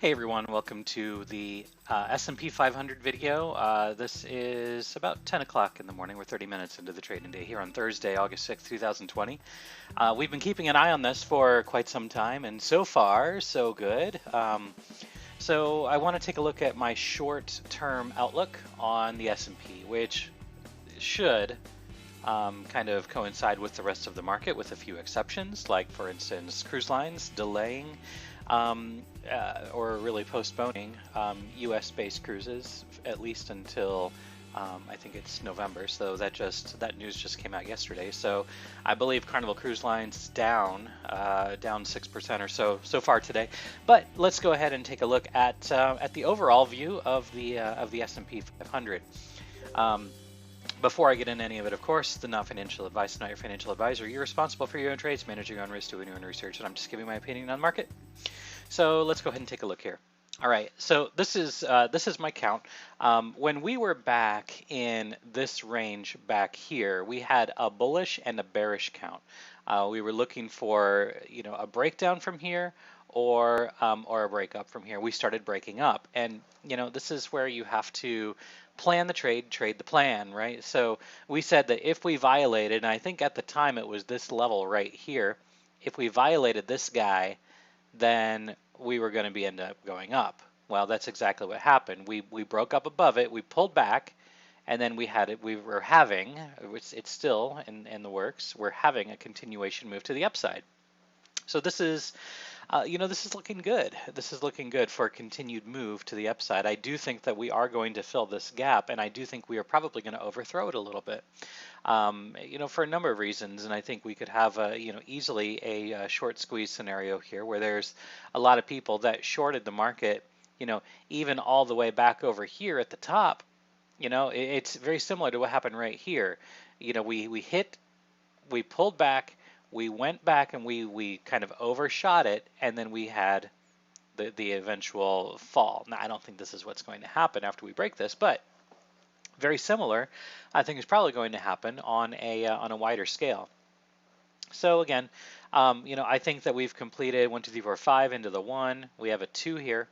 Hey everyone, welcome to the S&P 500 video. This is about 10 o'clock in the morning. We're 30 minutes into the trading day here on Thursday, August 6th, 2020. We've been keeping an eye on this for quite some time, and so far, so good. So I want to take a look at my short-term outlook on the S&P, which should kind of coincide with the rest of the market with a few exceptions, like for instance cruise lines delaying or really postponing US-based cruises at least until I think it's November. So that news just came out yesterday. So I believe Carnival Cruise Line's down 6% or so far today. But let's go ahead and take a look at the overall view of the S&P 500. Before I get into any of it, of course, the non-financial advice, not your financial advisor. You're responsible for your own trades, manage your own risk, do your own research, and I'm just giving my opinion on the market. So let's go ahead and take a look here. All right, so this is my count. When we were back in this range back here, we had a bullish and a bearish count. We were looking for a breakdown from here or a breakup from here. We started breaking up, and this is where you have to plan the trade, trade the plan, right? So we said that if we violated, and I think at the time it was this level right here, if we violated this guy, then we were going to end up going up. Well, that's exactly what happened. We broke up above it, we pulled back, and then we were having, it's still in the works, we're having a continuation move to the upside. So this is this is looking good. This is looking good for a continued move to the upside. I do think that we are going to fill this gap, and I do think we are probably going to overthrow it a little bit. For a number of reasons, and I think we could have easily a short squeeze scenario here where there's a lot of people that shorted the market, even all the way back over here at the top. It's very similar to what happened right here. We pulled back, we went back, and we kind of overshot it, and then we had the eventual fall. Now, I don't think this is what's going to happen after we break this, but very similar, I think, is probably going to happen on a wider scale. So again, I think that we've completed 1, 2, 3, 4, 5 into the 1. We have a 2 here,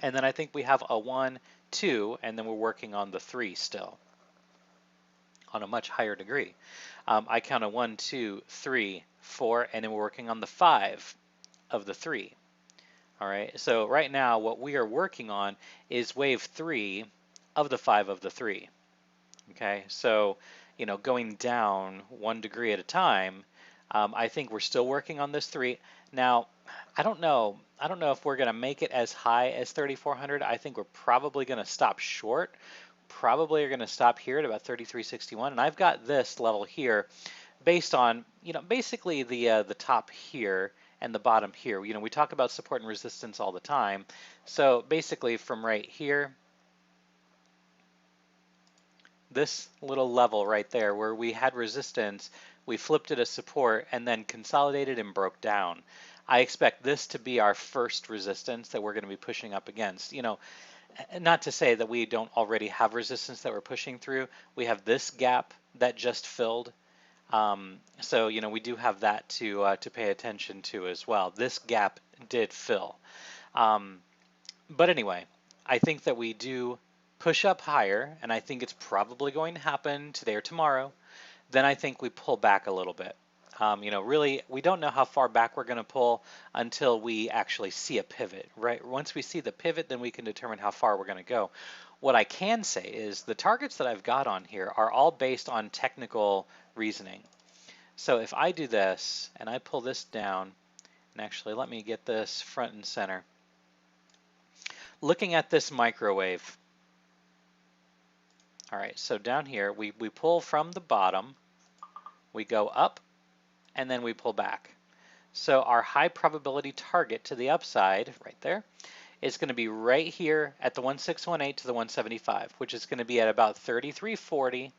and then I think we have a 1, 2, and then we're working on the 3 still on a much higher degree. I count a 1, 2, 3, 4, and then we're working on the 5 of the 3. All right, so right now what we are working on is wave 3 of the 5 of the 3. Okay, so going down 1 degree at a time. I think we're still working on this 3. Now, I don't know if we're going to make it as high as 3,400. I think we're probably going to stop short. Probably are going to stop here at about 33.61, and I've got this level here based on basically the top here and the bottom here. We talk about support and resistance all the time. So basically from right here, this little level right there where we had resistance, we flipped it as support and then consolidated and broke down. I expect this to be our first resistance that we're going to be pushing up against. Not to say that we don't already have resistance that we're pushing through. We have this gap that just filled. So we do have that to pay attention to as well. This gap did fill. But anyway, I think that we do push up higher, and I think it's probably going to happen today or tomorrow. Then I think we pull back a little bit. Really, we don't know how far back we're going to pull until we actually see a pivot, right? Once we see the pivot, then we can determine how far we're going to go. What I can say is the targets that I've got on here are all based on technical reasoning. So if I do this and I pull this down, and actually let me get this front and center. Looking at this microwave. All right, so down here, we pull from the bottom, we go up, and then we pull back. So our high probability target to the upside, right there, is going to be right here at the 1618 to the 175, which is going to be at about 3340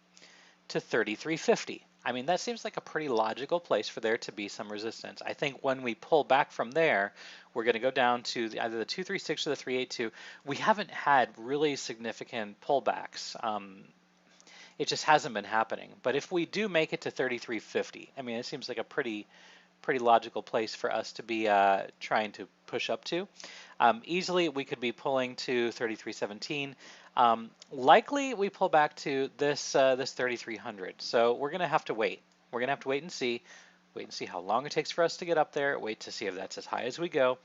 to 3350. I mean, that seems like a pretty logical place for there to be some resistance. I think when we pull back from there, we're going to go down to either the 236 or the 382. We haven't had really significant pullbacks. It just hasn't been happening. But if we do make it to 3350, I mean, it seems like a pretty pretty logical place for us to be trying to push up to. Easily we could be pulling to 3317. Likely we pull back to this 3300. So we're going to have to wait. We're going to have to wait and see how long it takes for us to get up there, wait to see if that's as high as we go,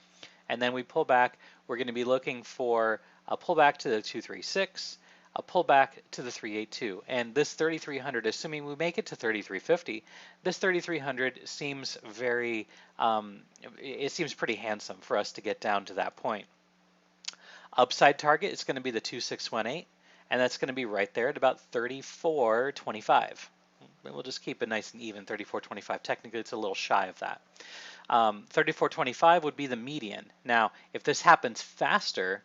and then we pull back. We're going to be looking for a pullback to the 236, a pullback to the 382, and this 3300, assuming we make it to 3350, this 3300 seems very, it seems pretty handsome for us to get down to that point. Upside target is going to be the 2618, and that's going to be right there at about 3425. We'll just keep it nice and even, 3425. Technically, it's a little shy of that. 3425 would be the median. Now, if this happens faster,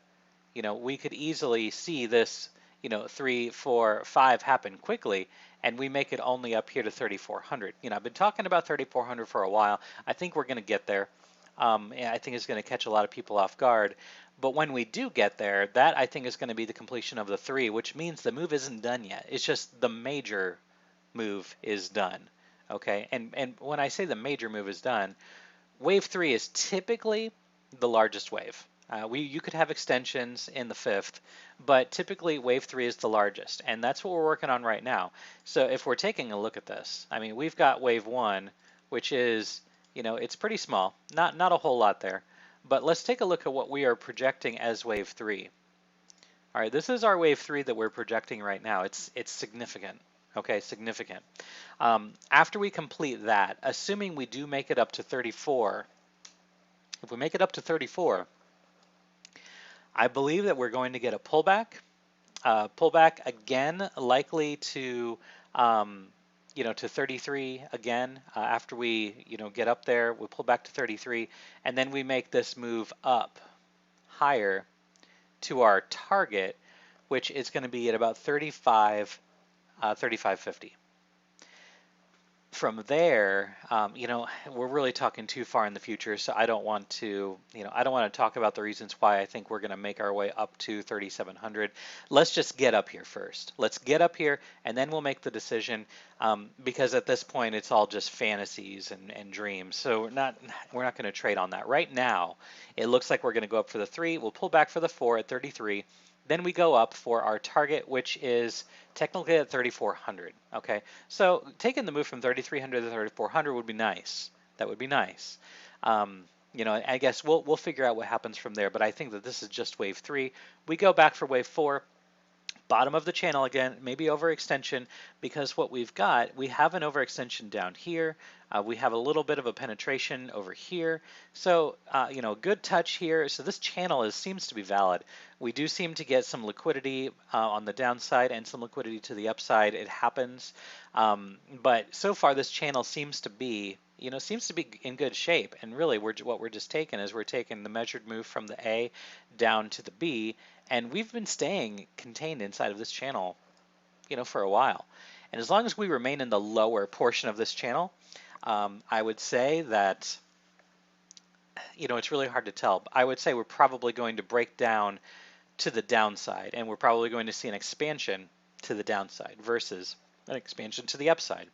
we could easily see this, 3, 4, 5 happen quickly, and we make it only up here to 3400. I've been talking about 3400 for a while. I think we're going to get there. I think it's going to catch a lot of people off guard. But when we do get there, that I think is going to be the completion of the 3, which means the move isn't done yet. It's just the major move is done. Okay, and when I say the major move is done, wave 3 is typically the largest wave. You could have extensions in the 5th, but typically wave 3 is the largest, and that's what we're working on right now. So if we're taking a look at this, I mean, we've got wave 1, which is, it's pretty small, not a whole lot there, but let's take a look at what we are projecting as wave 3. All right, this is our wave 3 that we're projecting right now. It's significant. Okay, significant. After we complete that, assuming we do make it up to 34, if we make it up to 34, I believe that we're going to get a pullback. Pullback again, likely to, to 33 again. After we, get up there, we pull back to 33, and then we make this move up higher to our target, which is going to be at about 35.50. From there, we're really talking too far in the future, so I don't want to, talk about the reasons why I think we're going to make our way up to 3,700. Let's just get up here first. Let's get up here, and then we'll make the decision, because at this point it's all just fantasies and dreams. So we're not going to trade on that right now. It looks like we're going to go up for the 3. We'll pull back for the 4 at 33. Then we go up for our target, which is technically at 3,400. Okay, so taking the move from 3,300 to 3,400 would be nice. That would be nice. I guess we'll figure out what happens from there. But I think that this is just wave 3. We go back for wave 4. Bottom of the channel again, maybe overextension, because what we've got, we have an overextension down here. We have a little bit of a penetration over here. So, good touch here. So this channel seems to be valid. We do seem to get some liquidity on the downside and some liquidity to the upside. It happens. But so far this channel seems to be, in good shape. And really what we're just taking is we're taking the measured move from the A down to the B. And we've been staying contained inside of this channel, for a while. And as long as we remain in the lower portion of this channel, I would say that, it's really hard to tell. I would say we're probably going to break down to the downside, and we're probably going to see an expansion to the downside versus an expansion to the upside.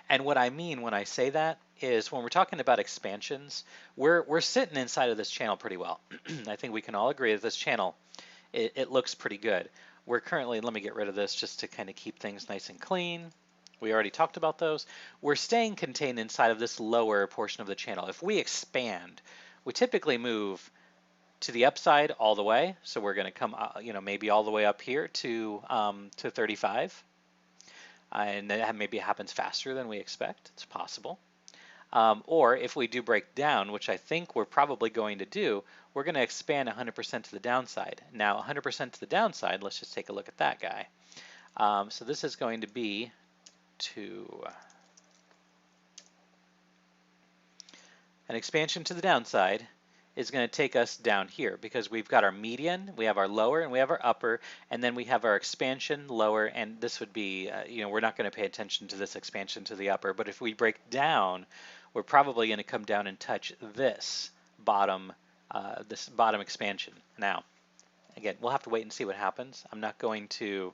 And what I mean when I say that is when we're talking about expansions, we're sitting inside of this channel pretty well. I think we can all agree that this channel, it looks pretty good. We're currently, let me get rid of this just to kind of keep things nice and clean. We already talked about those. We're staying contained inside of this lower portion of the channel. If we expand, we typically move to the upside all the way. So we're going to come, maybe all the way up here to 35. And that maybe happens faster than we expect. It's possible. Or if we do break down, which I think we're probably going to do, we're going to expand 100% to the downside. Now 100% to the downside, let's just take a look at that guy. So this is going to be an expansion to the downside is going to take us down here because we've got our median, we have our lower, and we have our upper, and then we have our expansion lower, and this would be, we're not going to pay attention to this expansion to the upper, but if we break down, we're probably going to come down and touch this bottom expansion. Now, again, we'll have to wait and see what happens. I'm not going to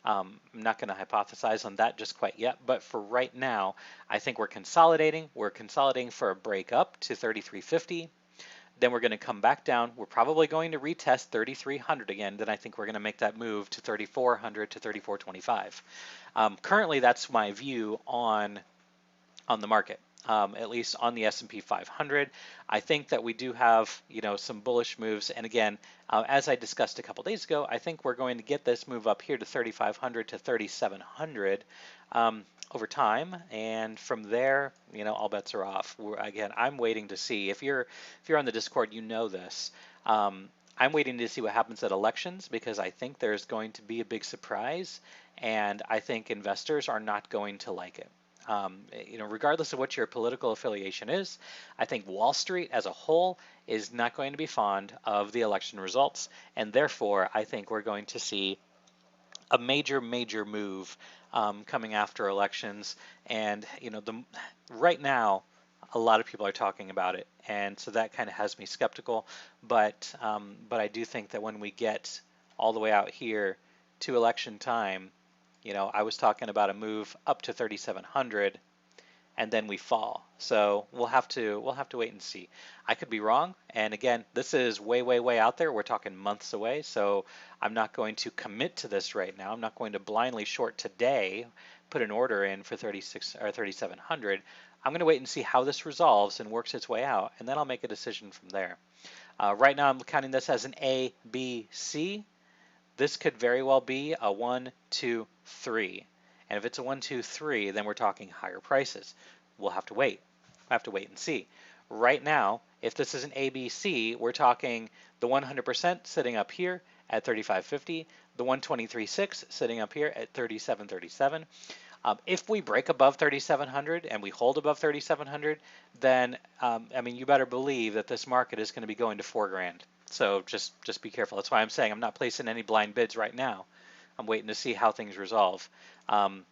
I'm not going to hypothesize on that just quite yet, but for right now, I think we're consolidating. We're consolidating for a break up to 33.50. Then we're going to come back down. We're probably going to retest 3,300 again. Then I think we're going to make that move to 3,400 to 3,425. Currently, that's my view on the market, at least on the S&P 500. I think that we do have, some bullish moves. And again, as I discussed a couple days ago, I think we're going to get this move up here to 3,500 to 3,700 over time. And from there, all bets are off. Again, I'm waiting to see. If you're on the Discord, you know this. I'm waiting to see what happens at elections because I think there's going to be a big surprise, and I think investors are not going to like it. Regardless of what your political affiliation is, I think Wall Street as a whole is not going to be fond of the election results, and therefore I think we're going to see a major move coming after elections. And right now, a lot of people are talking about it, and so that kind of has me skeptical. But I do think that when we get all the way out here to election time, I was talking about a move up to 3,700 and then we fall. So we'll have to wait and see. I could be wrong, and again, this is way out there. We're talking months away, so I'm not going to commit to this right now. I'm not going to blindly short today, put an order in for 36 or 3,700. I'm going to wait and see how this resolves and works its way out, and then I'll make a decision from there. Right now, I'm counting this as an A, B, C. This could very well be a 1, 2, 3. And if it's a 1, 2, 3, then we're talking higher prices. We'll have to wait. We'll have to wait and see. Right now, if this is an ABC, we're talking the 100% sitting up here at 35.50, the 123.6 sitting up here at 37.37. If we break above 3,700 and we hold above 3,700, then you better believe that this market is going to be going to $4,000. So just be careful. That's why I'm saying I'm not placing any blind bids right now. I'm waiting to see how things resolve,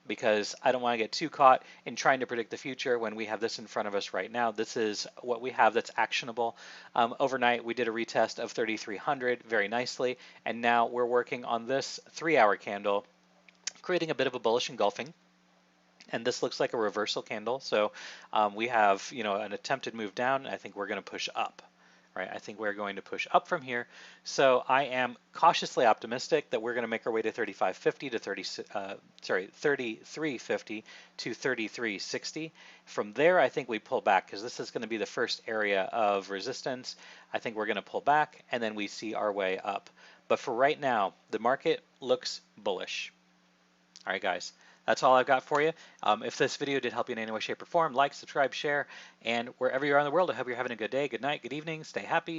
because I don't want to get too caught in trying to predict the future when we have this in front of us right now. This is what we have that's actionable. Overnight, we did a retest of 3,300 very nicely, and now we're working on this 3-hour candle, creating a bit of a bullish engulfing. And this looks like a reversal candle. So we have, an attempted move down. And I think we're going to push up. Right, I think we're going to push up from here. So I am cautiously optimistic that we're going to make our way to 35.50 to 33.50 to 33.60. From there, I think we pull back because this is going to be the first area of resistance. I think we're going to pull back and then we see our way up. But for right now, the market looks bullish. All right, guys. That's all I've got for you. If this video did help you in any way, shape, or form, like, subscribe, share, and wherever you are in the world, I hope you're having a good day, good night, good evening, stay happy.